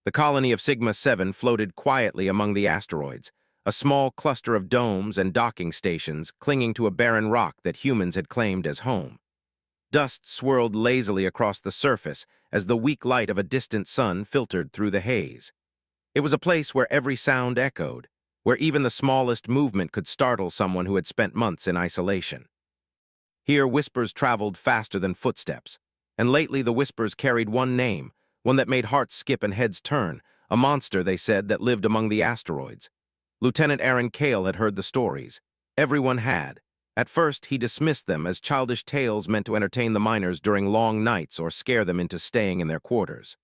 The colony of Sigma-7 floated quietly among the asteroids, a small cluster of domes and docking stations clinging to a barren rock that humans had claimed as home. Dust swirled lazily across the surface as the weak light of a distant sun filtered through the haze. It was a place where every sound echoed, where even the smallest movement could startle someone who had spent months in isolation. Here, whispers traveled faster than footsteps, and lately the whispers carried one name, one that made hearts skip and heads turn, a monster, they said, that lived among the asteroids. Lieutenant Aaron Cale had heard the stories. Everyone had. At first, he dismissed them as childish tales meant to entertain the miners during long nights or scare them into staying in their quarters.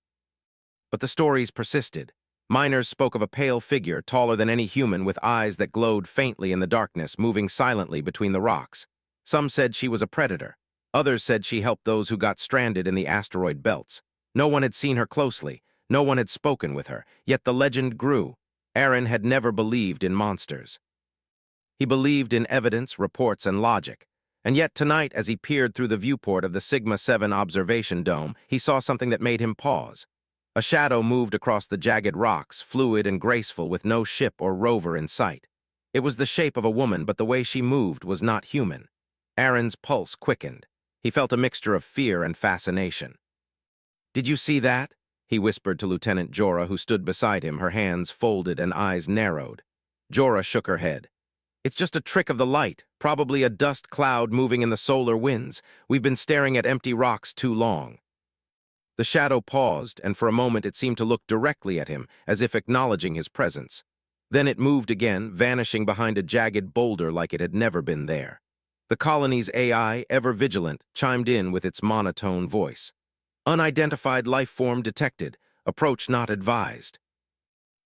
But the stories persisted. Miners spoke of a pale figure, taller than any human, with eyes that glowed faintly in the darkness, moving silently between the rocks. Some said she was a predator. Others said she helped those who got stranded in the asteroid belts. No one had seen her closely. No one had spoken with her. Yet the legend grew. Aaron had never believed in monsters. He believed in evidence, reports, and logic. And yet tonight, as he peered through the viewport of the Sigma-7 observation dome, he saw something that made him pause. A shadow moved across the jagged rocks, fluid and graceful, with no ship or rover in sight. It was the shape of a woman, but the way she moved was not human. Aaron's pulse quickened. He felt a mixture of fear and fascination. "Did you see that?" he whispered to Lieutenant Jorah, who stood beside him, her hands folded and eyes narrowed. Jorah shook her head. "It's just a trick of the light, probably a dust cloud moving in the solar winds. We've been staring at empty rocks too long." The shadow paused, and for a moment it seemed to look directly at him, as if acknowledging his presence. Then it moved again, vanishing behind a jagged boulder like it had never been there. The colony's AI, ever vigilant, chimed in with its monotone voice. "Unidentified life form detected. Approach not advised."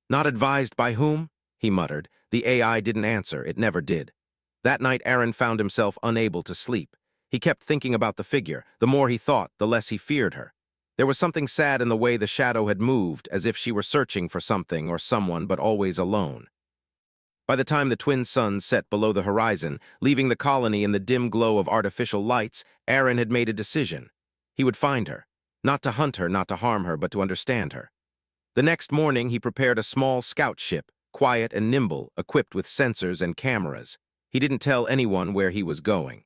"Not advised by whom?" he muttered. The AI didn't answer. It never did. That night, Aaron found himself unable to sleep. He kept thinking about the figure. The more he thought, the less he feared her. There was something sad in the way the shadow had moved, as if she were searching for something or someone, but always alone. By the time the twin suns set below the horizon, leaving the colony in the dim glow of artificial lights, Aaron had made a decision. He would find her. Not to hunt her, not to harm her, but to understand her. The next morning, he prepared a small scout ship, quiet and nimble, equipped with sensors and cameras. He didn't tell anyone where he was going.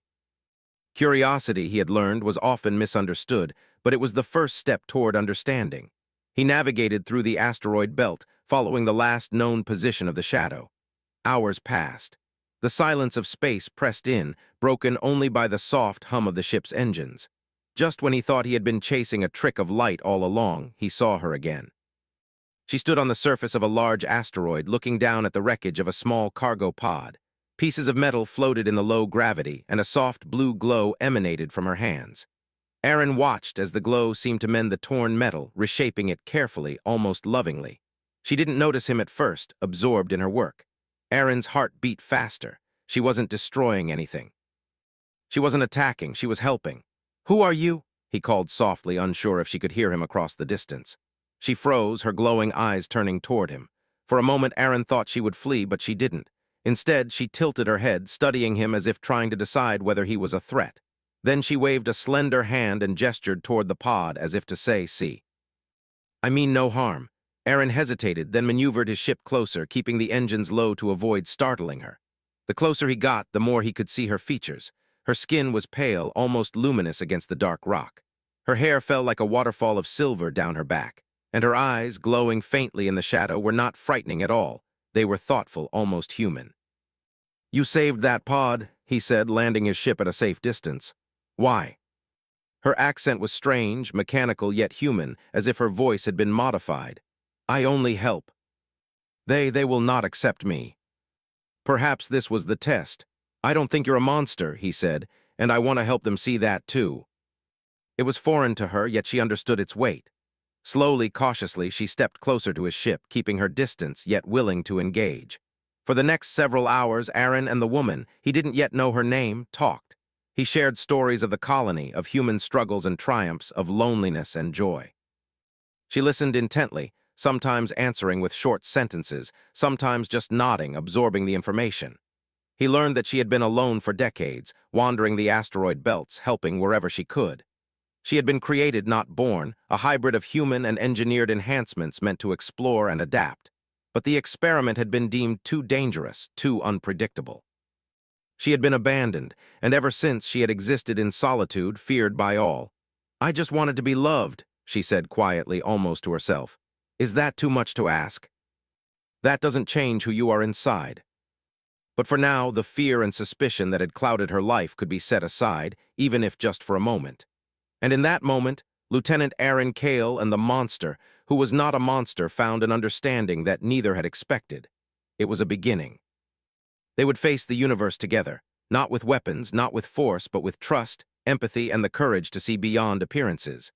Curiosity, he had learned, was often misunderstood, but it was the first step toward understanding. He navigated through the asteroid belt, following the last known position of the shadow. Hours passed. The silence of space pressed in, broken only by the soft hum of the ship's engines. Just when he thought he had been chasing a trick of light all along, he saw her again. She stood on the surface of a large asteroid, looking down at the wreckage of a small cargo pod. Pieces of metal floated in the low gravity, and a soft blue glow emanated from her hands. Aaron watched as the glow seemed to mend the torn metal, reshaping it carefully, almost lovingly. She didn't notice him at first, absorbed in her work. Aaron's heart beat faster. She wasn't destroying anything. She wasn't attacking, she was helping. "Who are you?" he called softly, unsure if she could hear him across the distance. She froze, her glowing eyes turning toward him. For a moment, Aaron thought she would flee, but she didn't. Instead, she tilted her head, studying him as if trying to decide whether he was a threat. Then she waved a slender hand and gestured toward the pod, as if to say, "See." "I mean no harm." Aaron hesitated, then maneuvered his ship closer, keeping the engines low to avoid startling her. The closer he got, the more he could see her features. Her skin was pale, almost luminous against the dark rock. Her hair fell like a waterfall of silver down her back, and her eyes, glowing faintly in the shadow, were not frightening at all. They were thoughtful, almost human. "You saved that pod," he said, landing his ship at a safe distance. "Why?" Her accent was strange, mechanical yet human, as if her voice had been modified. "I only help. They will not accept me." Perhaps this was the test. "I don't think you're a monster," he said, "and I want to help them see that too." It was foreign to her, yet she understood its weight. Slowly, cautiously, she stepped closer to his ship, keeping her distance, yet willing to engage. For the next several hours, Aaron and the woman, he didn't yet know her name, talked. He shared stories of the colony, of human struggles and triumphs, of loneliness and joy. She listened intently, sometimes answering with short sentences, sometimes just nodding, absorbing the information. He learned that she had been alone for decades, wandering the asteroid belts, helping wherever she could. She had been created, not born, a hybrid of human and engineered enhancements meant to explore and adapt. But the experiment had been deemed too dangerous, too unpredictable. She had been abandoned, and ever since she had existed in solitude, feared by all. "I just wanted to be loved," she said quietly, almost to herself. "Is that too much to ask? That doesn't change who you are inside." But for now, the fear and suspicion that had clouded her life could be set aside, even if just for a moment. And in that moment, Lieutenant Aaron Cale and the monster, who was not a monster, found an understanding that neither had expected. It was a beginning. They would face the universe together, not with weapons, not with force, but with trust, empathy, and the courage to see beyond appearances.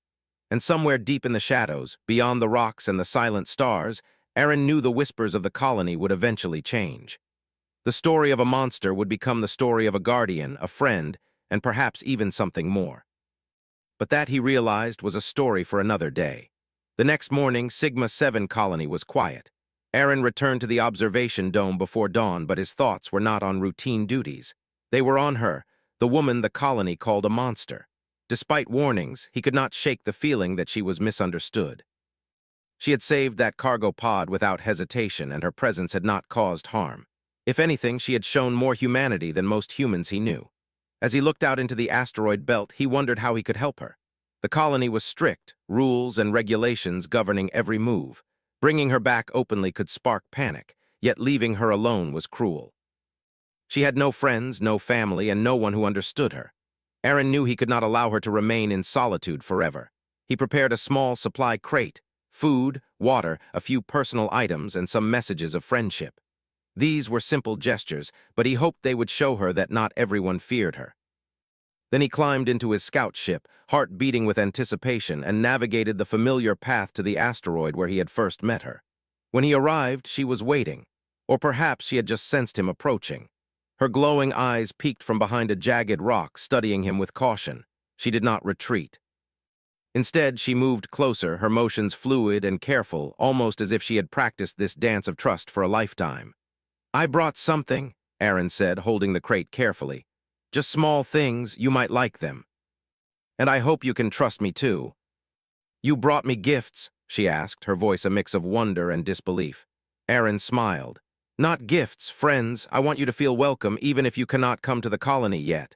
And somewhere deep in the shadows, beyond the rocks and the silent stars, Aaron knew the whispers of the colony would eventually change. The story of a monster would become the story of a guardian, a friend, and perhaps even something more. But that, he realized, was a story for another day. The next morning, Sigma-7 colony was quiet. Aaron returned to the observation dome before dawn, but his thoughts were not on routine duties. They were on her, the woman the colony called a monster. Despite warnings, he could not shake the feeling that she was misunderstood. She had saved that cargo pod without hesitation, and her presence had not caused harm. If anything, she had shown more humanity than most humans he knew. As he looked out into the asteroid belt, he wondered how he could help her. The colony was strict, rules and regulations governing every move. Bringing her back openly could spark panic, yet leaving her alone was cruel. She had no friends, no family, and no one who understood her. Aaron knew he could not allow her to remain in solitude forever. He prepared a small supply crate, food, water, a few personal items, and some messages of friendship. These were simple gestures, but he hoped they would show her that not everyone feared her. Then he climbed into his scout ship, heart beating with anticipation, and navigated the familiar path to the asteroid where he had first met her. When he arrived, she was waiting, or perhaps she had just sensed him approaching. Her glowing eyes peeked from behind a jagged rock, studying him with caution. She did not retreat. Instead, she moved closer, her motions fluid and careful, almost as if she had practiced this dance of trust for a lifetime. "I brought something," Aaron said, holding the crate carefully. "Just small things, you might like them. And I hope you can trust me too." "You brought me gifts?" she asked, her voice a mix of wonder and disbelief. Aaron smiled. "Not gifts, friends. I want you to feel welcome even if you cannot come to the colony yet."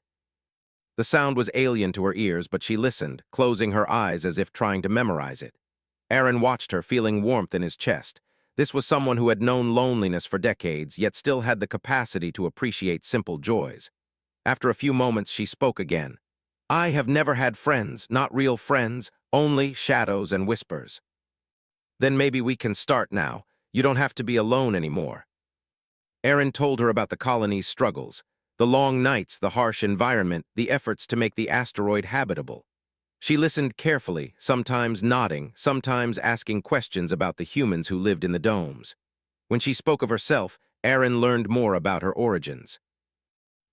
The sound was alien to her ears, but she listened, closing her eyes as if trying to memorize it. Aaron watched her, feeling warmth in his chest. This was someone who had known loneliness for decades, yet still had the capacity to appreciate simple joys. After a few moments, she spoke again. "I have never had friends, not real friends, only shadows and whispers." "Then maybe we can start now. You don't have to be alone anymore." Aaron told her about the colony's struggles, the long nights, the harsh environment, the efforts to make the asteroid habitable. She listened carefully, sometimes nodding, sometimes asking questions about the humans who lived in the domes. When she spoke of herself, Aaron learned more about her origins.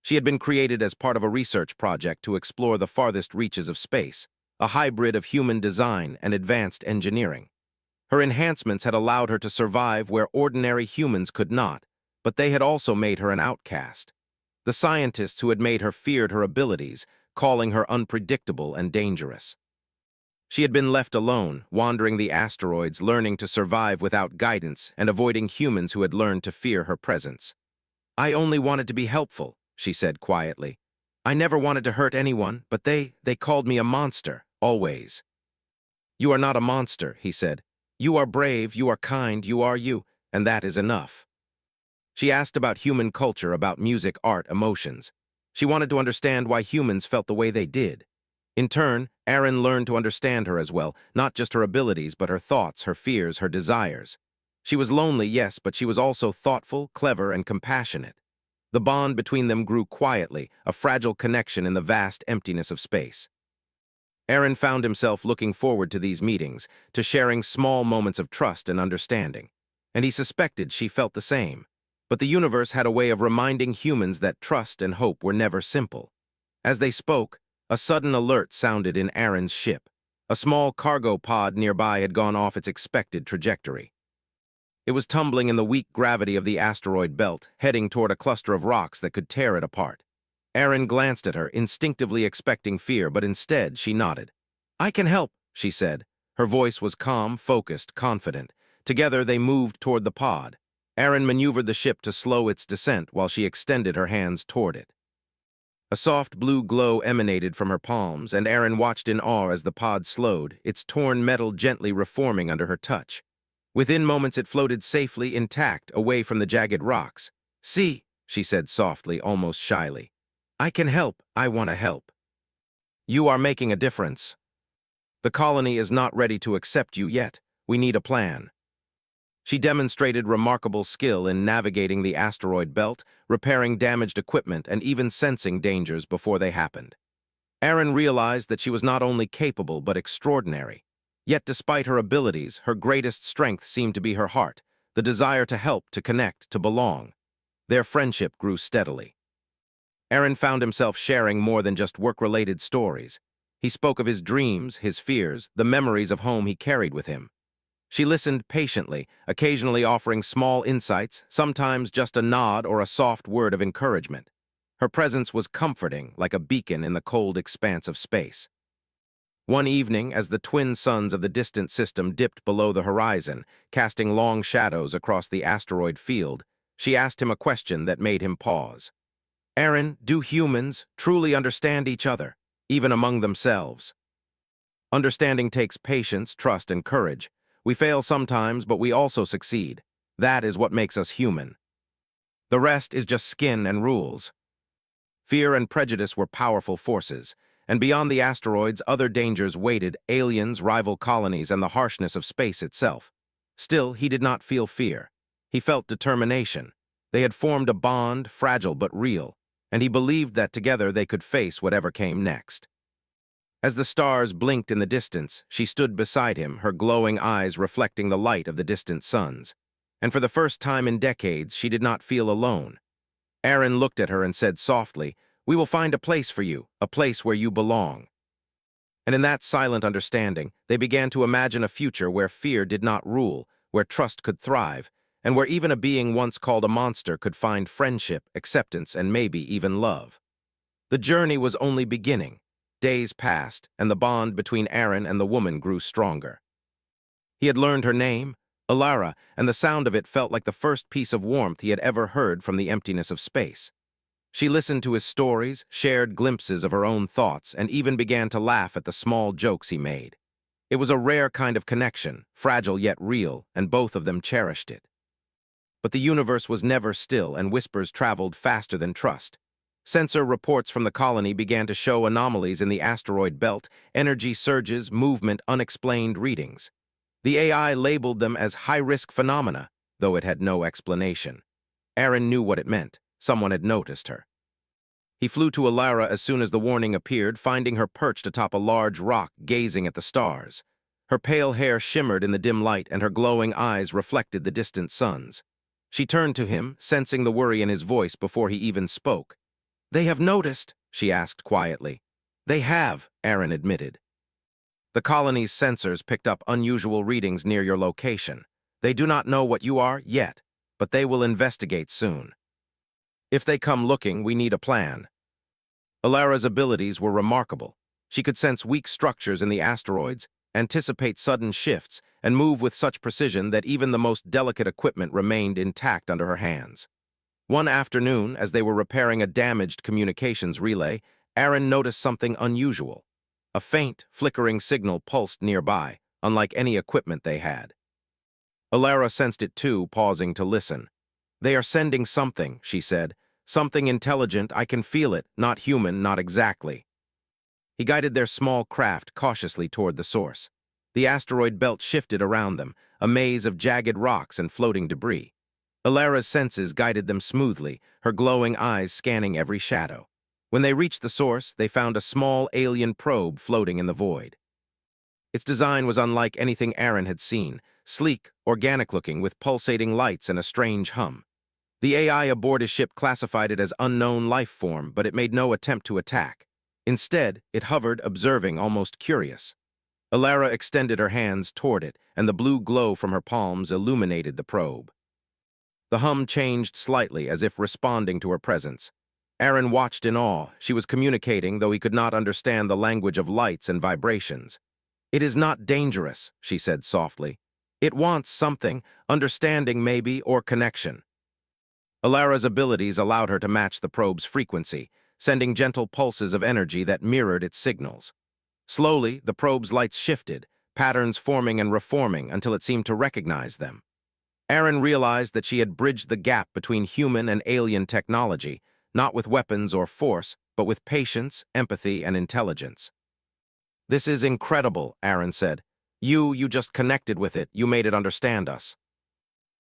She had been created as part of a research project to explore the farthest reaches of space, a hybrid of human design and advanced engineering. Her enhancements had allowed her to survive where ordinary humans could not, but they had also made her an outcast. The scientists who had made her feared her abilities, calling her unpredictable and dangerous. She had been left alone, wandering the asteroids, learning to survive without guidance and avoiding humans who had learned to fear her presence. "I only wanted to be helpful," she said quietly. "I never wanted to hurt anyone, but they called me a monster, always." "You are not a monster," he said. "You are brave, you are kind, you are you, and that is enough." She asked about human culture, about music, art, emotions. She wanted to understand why humans felt the way they did. In turn, Aaron learned to understand her as well, not just her abilities, but her thoughts, her fears, her desires. She was lonely, yes, but she was also thoughtful, clever, and compassionate. The bond between them grew quietly, a fragile connection in the vast emptiness of space. Aaron found himself looking forward to these meetings, to sharing small moments of trust and understanding. And he suspected she felt the same. But the universe had a way of reminding humans that trust and hope were never simple. As they spoke, a sudden alert sounded in Aaron's ship. A small cargo pod nearby had gone off its expected trajectory. It was tumbling in the weak gravity of the asteroid belt, heading toward a cluster of rocks that could tear it apart. Aaron glanced at her, instinctively expecting fear, but instead she nodded. I can help, she said. Her voice was calm, focused, confident. Together they moved toward the pod. Aaron maneuvered the ship to slow its descent while she extended her hands toward it. A soft blue glow emanated from her palms, and Aaron watched in awe as the pod slowed, its torn metal gently reforming under her touch. Within moments it floated safely, intact, away from the jagged rocks. See, she said softly, almost shyly. I can help. I want to help. You are making a difference. The colony is not ready to accept you yet. We need a plan. She demonstrated remarkable skill in navigating the asteroid belt, repairing damaged equipment, and even sensing dangers before they happened. Aaron realized that she was not only capable but extraordinary. Yet despite her abilities, her greatest strength seemed to be her heart, the desire to help, to connect, to belong. Their friendship grew steadily. Aaron found himself sharing more than just work-related stories. He spoke of his dreams, his fears, the memories of home he carried with him. She listened patiently, occasionally offering small insights, sometimes just a nod or a soft word of encouragement. Her presence was comforting, like a beacon in the cold expanse of space. One evening, as the twin suns of the distant system dipped below the horizon, casting long shadows across the asteroid field, she asked him a question that made him pause. Aaron, do humans truly understand each other, even among themselves? Understanding takes patience, trust, and courage. We fail sometimes, but we also succeed. That is what makes us human. The rest is just skin and rules. Fear and prejudice were powerful forces, and beyond the asteroids, other dangers waited: aliens, rival colonies, and the harshness of space itself. Still, he did not feel fear. He felt determination. They had formed a bond, fragile but real, and he believed that together they could face whatever came next. As the stars blinked in the distance, she stood beside him, her glowing eyes reflecting the light of the distant suns. And for the first time in decades, she did not feel alone. Aaron looked at her and said softly, "We will find a place for you, a place where you belong." And in that silent understanding, they began to imagine a future where fear did not rule, where trust could thrive, and where even a being once called a monster could find friendship, acceptance, and maybe even love. The journey was only beginning. Days passed, and the bond between Aaron and the woman grew stronger. He had learned her name, Alara, and the sound of it felt like the first piece of warmth he had ever heard from the emptiness of space. She listened to his stories, shared glimpses of her own thoughts, and even began to laugh at the small jokes he made. It was a rare kind of connection, fragile yet real, and both of them cherished it. But the universe was never still, and whispers traveled faster than trust. Sensor reports from the colony began to show anomalies in the asteroid belt: energy surges, movement, unexplained readings. The AI labeled them as high-risk phenomena, though it had no explanation. Aaron knew what it meant. Someone had noticed her. He flew to Alara as soon as the warning appeared, finding her perched atop a large rock, gazing at the stars. Her pale hair shimmered in the dim light, and her glowing eyes reflected the distant suns. She turned to him, sensing the worry in his voice before he even spoke. "They have noticed," she asked quietly. "They have," Aaron admitted. "The colony's sensors picked up unusual readings near your location. They do not know what you are yet, but they will investigate soon. If they come looking, we need a plan." Alara's abilities were remarkable. She could sense weak structures in the asteroids, anticipate sudden shifts, and move with such precision that even the most delicate equipment remained intact under her hands. One afternoon, as they were repairing a damaged communications relay, Aaron noticed something unusual. A faint, flickering signal pulsed nearby, unlike any equipment they had. Alara sensed it too, pausing to listen. "They are sending something," she said. "Something intelligent. I can feel it. Not human, not exactly." He guided their small craft cautiously toward the source. The asteroid belt shifted around them, a maze of jagged rocks and floating debris. Alara's senses guided them smoothly, her glowing eyes scanning every shadow. When they reached the source, they found a small alien probe floating in the void. Its design was unlike anything Aaron had seen: sleek, organic-looking, with pulsating lights and a strange hum. The AI aboard his ship classified it as unknown life form, but it made no attempt to attack. Instead, it hovered, observing, almost curious. Alara extended her hands toward it, and the blue glow from her palms illuminated the probe. The hum changed slightly, as if responding to her presence. Aaron watched in awe. She was communicating, though he could not understand the language of lights and vibrations. "It is not dangerous," she said softly. "It wants something, understanding maybe, or connection." Alara's abilities allowed her to match the probe's frequency, sending gentle pulses of energy that mirrored its signals. Slowly, the probe's lights shifted, patterns forming and reforming until it seemed to recognize them. Aaron realized that she had bridged the gap between human and alien technology, not with weapons or force, but with patience, empathy, and intelligence. "This is incredible," Aaron said. You just connected with it, you made it understand us."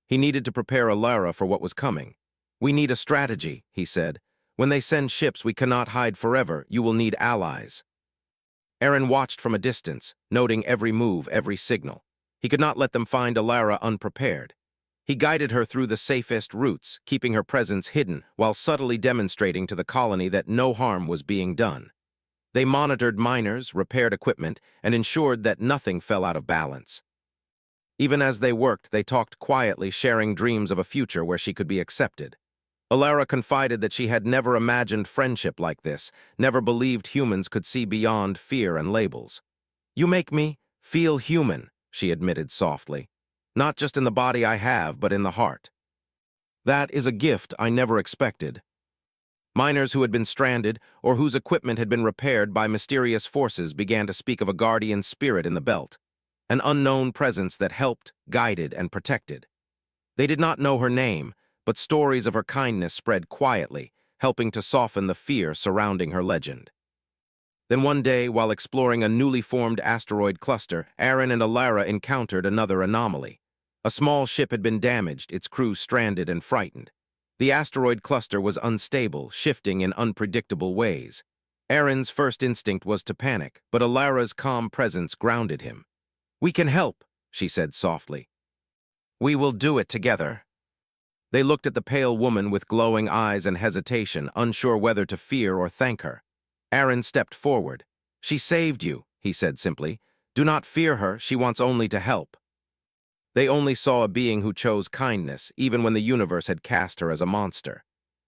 He needed to prepare Alara for what was coming. "We need a strategy," he said. "When they send ships we cannot hide forever, you will need allies." Aaron watched from a distance, noting every move, every signal. He could not let them find Alara unprepared. He guided her through the safest routes, keeping her presence hidden while subtly demonstrating to the colony that no harm was being done. They monitored miners, repaired equipment, and ensured that nothing fell out of balance. Even as they worked, they talked quietly, sharing dreams of a future where she could be accepted. Alara confided that she had never imagined friendship like this, never believed humans could see beyond fear and labels. "You make me feel human," she admitted softly. "Not just in the body I have, but in the heart. That is a gift I never expected." Miners who had been stranded or whose equipment had been repaired by mysterious forces began to speak of a guardian spirit in the belt, an unknown presence that helped, guided, and protected. They did not know her name, but stories of her kindness spread quietly, helping to soften the fear surrounding her legend. Then one day, while exploring a newly formed asteroid cluster, Aaron and Alara encountered another anomaly. A small ship had been damaged, its crew stranded and frightened. The asteroid cluster was unstable, shifting in unpredictable ways. Aaron's first instinct was to panic, but Alara's calm presence grounded him. "We can help," she said softly. "We will do it together." They looked at the pale woman with glowing eyes and hesitation, unsure whether to fear or thank her. Aaron stepped forward. "She saved you," he said simply. "Do not fear her, she wants only to help." They only saw a being who chose kindness, even when the universe had cast her as a monster.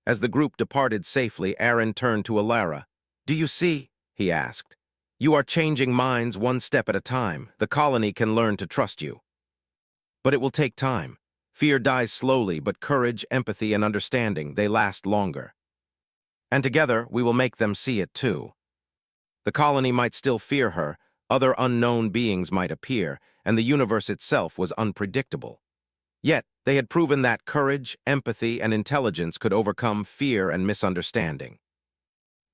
As the group departed safely, Aaron turned to Alara. "Do you see?" he asked. "You are changing minds one step at a time. The colony can learn to trust you. But it will take time. Fear dies slowly, but courage, empathy, and understanding, they last longer. And together, we will make them see it too." The colony might still fear her, other unknown beings might appear, and the universe itself was unpredictable. Yet, they had proven that courage, empathy, and intelligence could overcome fear and misunderstanding.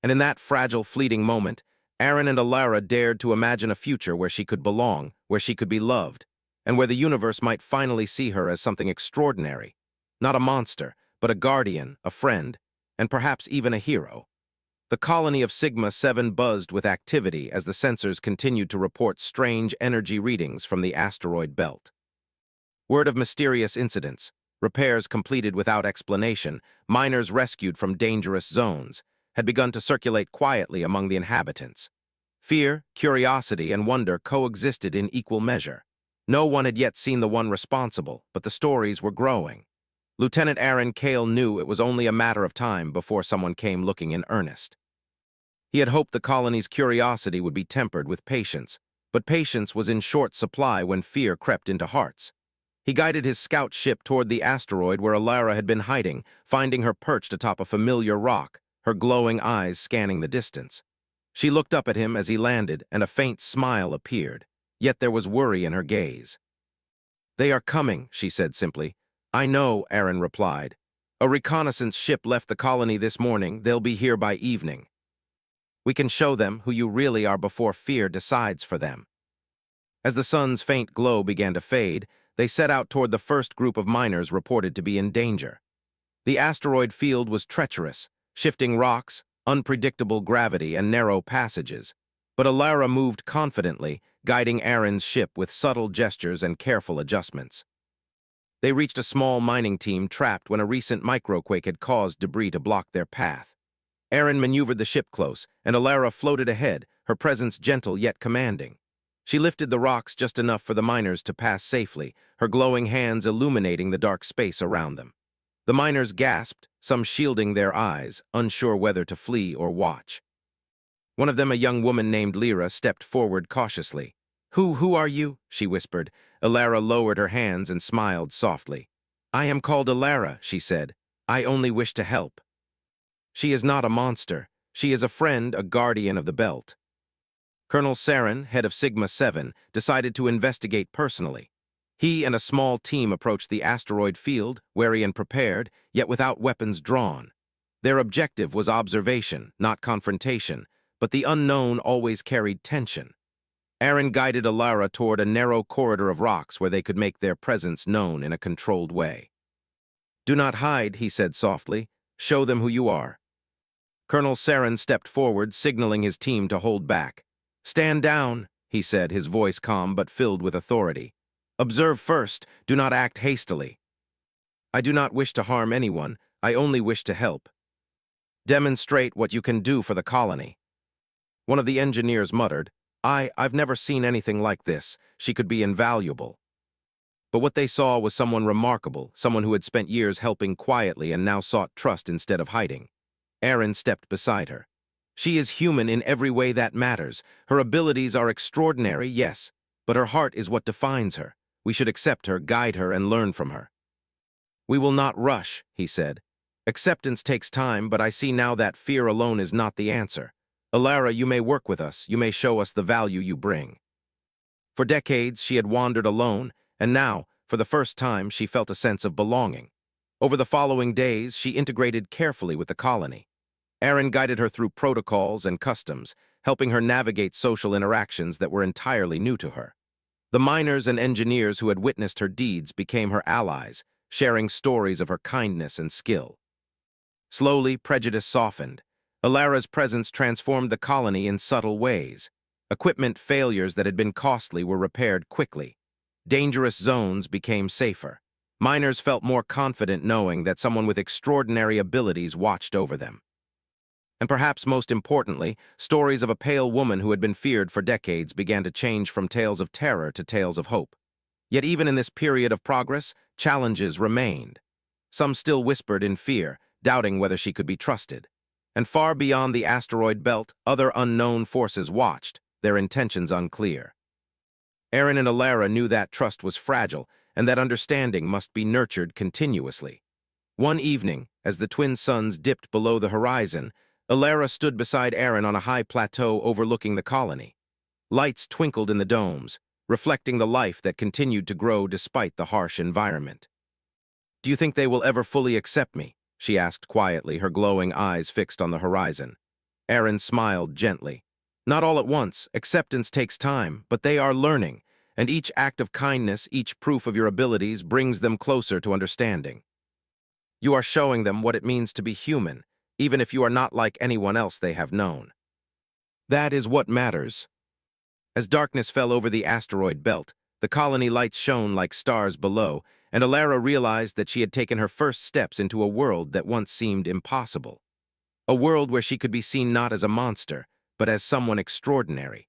And in that fragile, fleeting moment, Aaron and Alara dared to imagine a future where she could belong, where she could be loved, and where the universe might finally see her as something extraordinary. Not a monster, but a guardian, a friend, and perhaps even a hero. The colony of Sigma-7 buzzed with activity as the sensors continued to report strange energy readings from the asteroid belt. Word of mysterious incidents, repairs completed without explanation, miners rescued from dangerous zones, had begun to circulate quietly among the inhabitants. Fear, curiosity, and wonder coexisted in equal measure. No one had yet seen the one responsible, but the stories were growing. Lieutenant Aaron Cale knew it was only a matter of time before someone came looking in earnest. He had hoped the colony's curiosity would be tempered with patience, but patience was in short supply when fear crept into hearts. He guided his scout ship toward the asteroid where Alara had been hiding, finding her perched atop a familiar rock, her glowing eyes scanning the distance. She looked up at him as he landed, and a faint smile appeared, yet there was worry in her gaze. "They are coming," she said simply. "I know," Aaron replied. "A reconnaissance ship left the colony this morning. They'll be here by evening. We can show them who you really are before fear decides for them." As the sun's faint glow began to fade, they set out toward the first group of miners reported to be in danger. The asteroid field was treacherous, shifting rocks, unpredictable gravity, and narrow passages. But Alara moved confidently, guiding Aaron's ship with subtle gestures and careful adjustments. They reached a small mining team trapped when a recent microquake had caused debris to block their path. Aaron maneuvered the ship close, and Alara floated ahead, her presence gentle yet commanding. She lifted the rocks just enough for the miners to pass safely, her glowing hands illuminating the dark space around them. The miners gasped, some shielding their eyes, unsure whether to flee or watch. One of them, a young woman named Lyra, stepped forward cautiously. Who are you?" she whispered. Alara lowered her hands and smiled softly. "I am called Alara," she said. "I only wish to help." She is not a monster. She is a friend, a guardian of the belt. Colonel Saren, head of Sigma-7, decided to investigate personally. He and a small team approached the asteroid field, wary and prepared, yet without weapons drawn. Their objective was observation, not confrontation, but the unknown always carried tension. Aaron guided Alara toward a narrow corridor of rocks where they could make their presence known in a controlled way. "Do not hide," he said softly. "Show them who you are." Colonel Saren stepped forward, signaling his team to hold back. "Stand down," he said, his voice calm but filled with authority. "Observe first, do not act hastily." "I do not wish to harm anyone, I only wish to help." "Demonstrate what you can do for the colony." One of the engineers muttered, I've never seen anything like this. She could be invaluable." But what they saw was someone remarkable, someone who had spent years helping quietly and now sought trust instead of hiding. Aaron stepped beside her. "She is human in every way that matters. Her abilities are extraordinary, yes, but her heart is what defines her. We should accept her, guide her, and learn from her." "We will not rush," he said. "Acceptance takes time, but I see now that fear alone is not the answer. Alara, you may work with us, you may show us the value you bring." For decades, she had wandered alone, and now, for the first time, she felt a sense of belonging. Over the following days, she integrated carefully with the colony. Aaron guided her through protocols and customs, helping her navigate social interactions that were entirely new to her. The miners and engineers who had witnessed her deeds became her allies, sharing stories of her kindness and skill. Slowly, prejudice softened. Alara's presence transformed the colony in subtle ways. Equipment failures that had been costly were repaired quickly. Dangerous zones became safer. Miners felt more confident knowing that someone with extraordinary abilities watched over them. And perhaps most importantly, stories of a pale woman who had been feared for decades began to change from tales of terror to tales of hope. Yet even in this period of progress, challenges remained. Some still whispered in fear, doubting whether she could be trusted. And far beyond the asteroid belt, other unknown forces watched, their intentions unclear. Aaron and Alara knew that trust was fragile and that understanding must be nurtured continuously. One evening, as the twin suns dipped below the horizon, Alara stood beside Aaron on a high plateau overlooking the colony. Lights twinkled in the domes, reflecting the life that continued to grow despite the harsh environment. "Do you think they will ever fully accept me?" she asked quietly, her glowing eyes fixed on the horizon. Aaron smiled gently. "Not all at once. Acceptance takes time, but they are learning, and each act of kindness, each proof of your abilities brings them closer to understanding. You are showing them what it means to be human, even if you are not like anyone else they have known. That is what matters." As darkness fell over the asteroid belt, the colony lights shone like stars below, and Alara realized that she had taken her first steps into a world that once seemed impossible. A world where she could be seen not as a monster, but as someone extraordinary.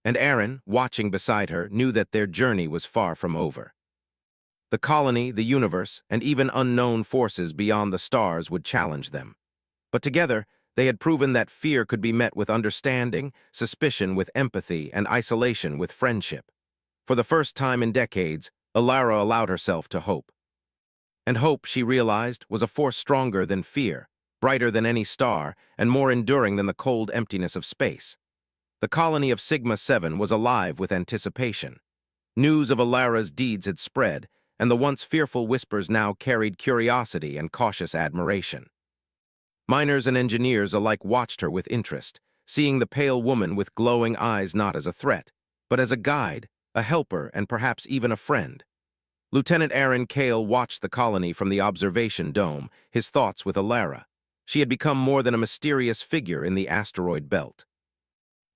And Aaron, watching beside her, knew that their journey was far from over. The colony, the universe, and even unknown forces beyond the stars would challenge them. But together, they had proven that fear could be met with understanding, suspicion with empathy, and isolation with friendship. For the first time in decades, Alara allowed herself to hope. And hope, she realized, was a force stronger than fear, brighter than any star, and more enduring than the cold emptiness of space. The colony of Sigma-7 was alive with anticipation. News of Alara's deeds had spread, and the once fearful whispers now carried curiosity and cautious admiration. Miners and engineers alike watched her with interest, seeing the pale woman with glowing eyes not as a threat, but as a guide, a helper, and perhaps even a friend. Lieutenant Aaron Kale watched the colony from the observation dome, his thoughts with Alara. She had become more than a mysterious figure in the asteroid belt.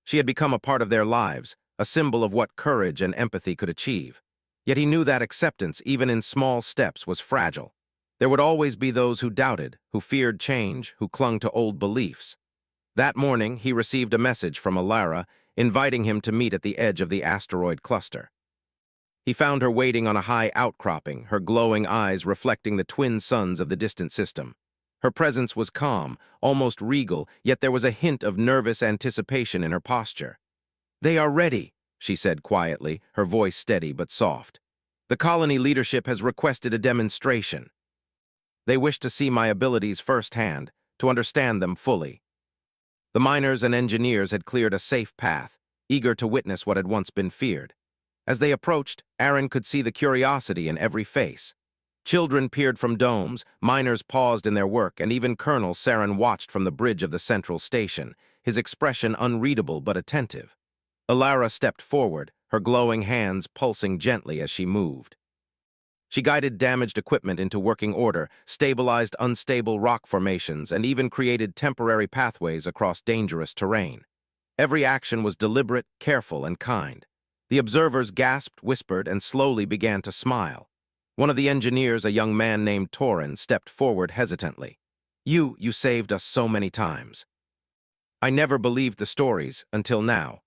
She had become a part of their lives, a symbol of what courage and empathy could achieve. Yet he knew that acceptance, even in small steps, was fragile. There would always be those who doubted, who feared change, who clung to old beliefs. That morning, he received a message from Alara, inviting him to meet at the edge of the asteroid cluster. He found her waiting on a high outcropping, her glowing eyes reflecting the twin suns of the distant system. Her presence was calm, almost regal, yet there was a hint of nervous anticipation in her posture. "They are ready," she said quietly, her voice steady but soft. "The colony leadership has requested a demonstration. They wish to see my abilities firsthand, to understand them fully." The miners and engineers had cleared a safe path, eager to witness what had once been feared. As they approached, Aaron could see the curiosity in every face. Children peered from domes, miners paused in their work, and even Colonel Saren watched from the bridge of the central station, his expression unreadable but attentive. Alara stepped forward, her glowing hands pulsing gently as she moved. She guided damaged equipment into working order, stabilized unstable rock formations, and even created temporary pathways across dangerous terrain. Every action was deliberate, careful, and kind. The observers gasped, whispered, and slowly began to smile. One of the engineers, a young man named Torin, stepped forward hesitantly. You saved us so many times. I never believed the stories until now.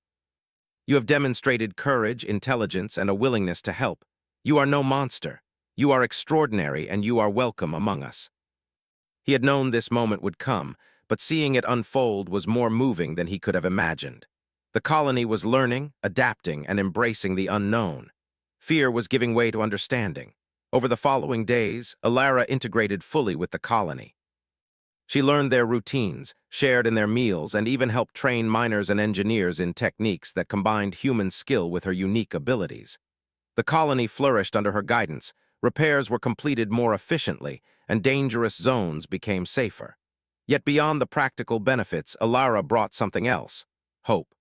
You have demonstrated courage, intelligence, and a willingness to help. You are no monster. You are extraordinary, and you are welcome among us." He had known this moment would come, but seeing it unfold was more moving than he could have imagined. The colony was learning, adapting, and embracing the unknown. Fear was giving way to understanding. Over the following days, Alara integrated fully with the colony. She learned their routines, shared in their meals, and even helped train miners and engineers in techniques that combined human skill with her unique abilities. The colony flourished under her guidance, repairs were completed more efficiently, and dangerous zones became safer. Yet beyond the practical benefits, Alara brought something else: hope.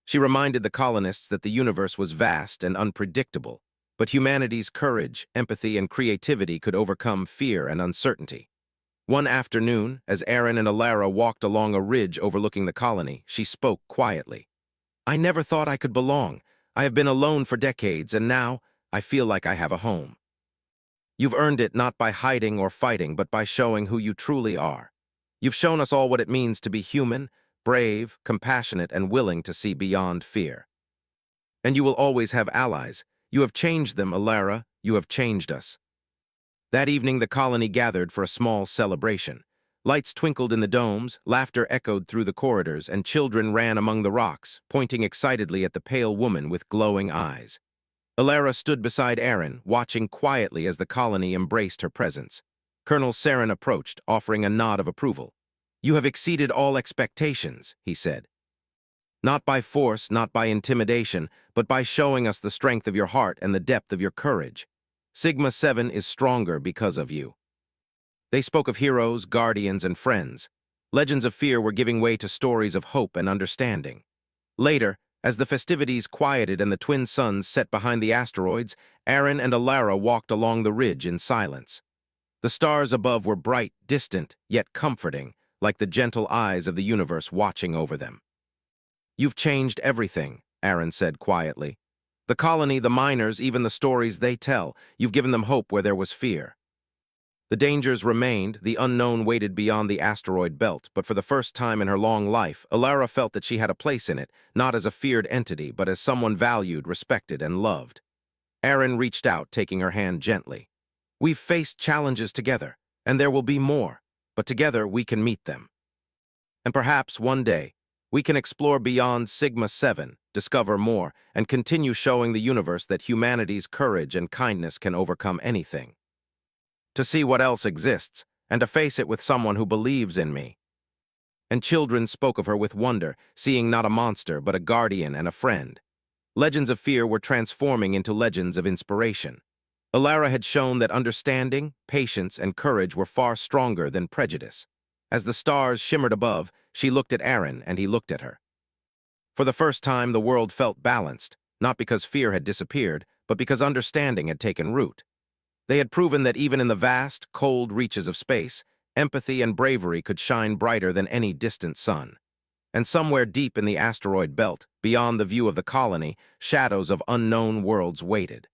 She reminded the colonists that the universe was vast and unpredictable, but humanity's courage, empathy, and creativity could overcome fear and uncertainty. One afternoon, as Aaron and Alara walked along a ridge overlooking the colony, she spoke quietly. "I never thought I could belong. I have been alone for decades, and now I feel like I have a home. You've earned it not by hiding or fighting, but by showing who you truly are. You've shown us all what it means to be human, brave, compassionate, and willing to see beyond fear. And you will always have allies. You have changed them, Alara. You have changed us." That evening, the colony gathered for a small celebration. Lights twinkled in the domes, laughter echoed through the corridors, and children ran among the rocks, pointing excitedly at the pale woman with glowing eyes. Alara stood beside Aaron, watching quietly as the colony embraced her presence. Colonel Saren approached, offering a nod of approval. "You have exceeded all expectations," he said. "Not by force, not by intimidation, but by showing us the strength of your heart and the depth of your courage. Sigma 7 is stronger because of you." They spoke of heroes, guardians, and friends. Legends of fear were giving way to stories of hope and understanding. Later, as the festivities quieted and the twin suns set behind the asteroids, Aaron and Alara walked along the ridge in silence. The stars above were bright, distant, yet comforting, like the gentle eyes of the universe watching over them. "You've changed everything," Aaron said quietly. "The colony, the miners, even the stories they tell, you've given them hope where there was fear." The dangers remained, the unknown waited beyond the asteroid belt, but for the first time in her long life, Alara felt that she had a place in it, not as a feared entity, but as someone valued, respected, and loved. Aaron reached out, taking her hand gently. "We've faced challenges together, and there will be more, but together we can meet them. And perhaps one day, we can explore beyond Sigma 7, discover more, and continue showing the universe that humanity's courage and kindness can overcome anything. To see what else exists, and to face it with someone who believes in me." And children spoke of her with wonder, seeing not a monster, but a guardian and a friend. Legends of fear were transforming into legends of inspiration. Alara had shown that understanding, patience, and courage were far stronger than prejudice. As the stars shimmered above, she looked at Aaron, and he looked at her. For the first time, the world felt balanced, not because fear had disappeared, but because understanding had taken root. They had proven that even in the vast, cold reaches of space, empathy and bravery could shine brighter than any distant sun. And somewhere deep in the asteroid belt, beyond the view of the colony, shadows of unknown worlds waited.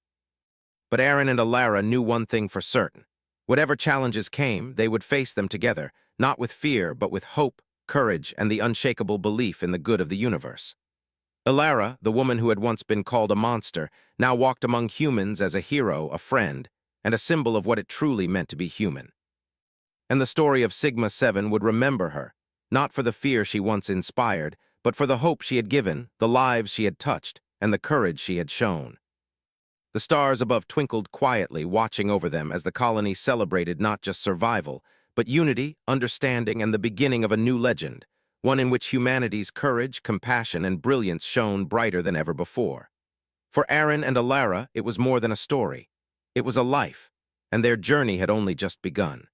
But Aaron and Alara knew one thing for certain. Whatever challenges came, they would face them together, not with fear, but with hope, courage, and the unshakable belief in the good of the universe. Alara, the woman who had once been called a monster, now walked among humans as a hero, a friend, and a symbol of what it truly meant to be human. And the story of Sigma 7 would remember her, not for the fear she once inspired, but for the hope she had given, the lives she had touched, and the courage she had shown. The stars above twinkled quietly, watching over them as the colony celebrated not just survival, but unity, understanding, and the beginning of a new legend, one in which humanity's courage, compassion, and brilliance shone brighter than ever before. For Aaron and Alara, it was more than a story. It was a life, and their journey had only just begun.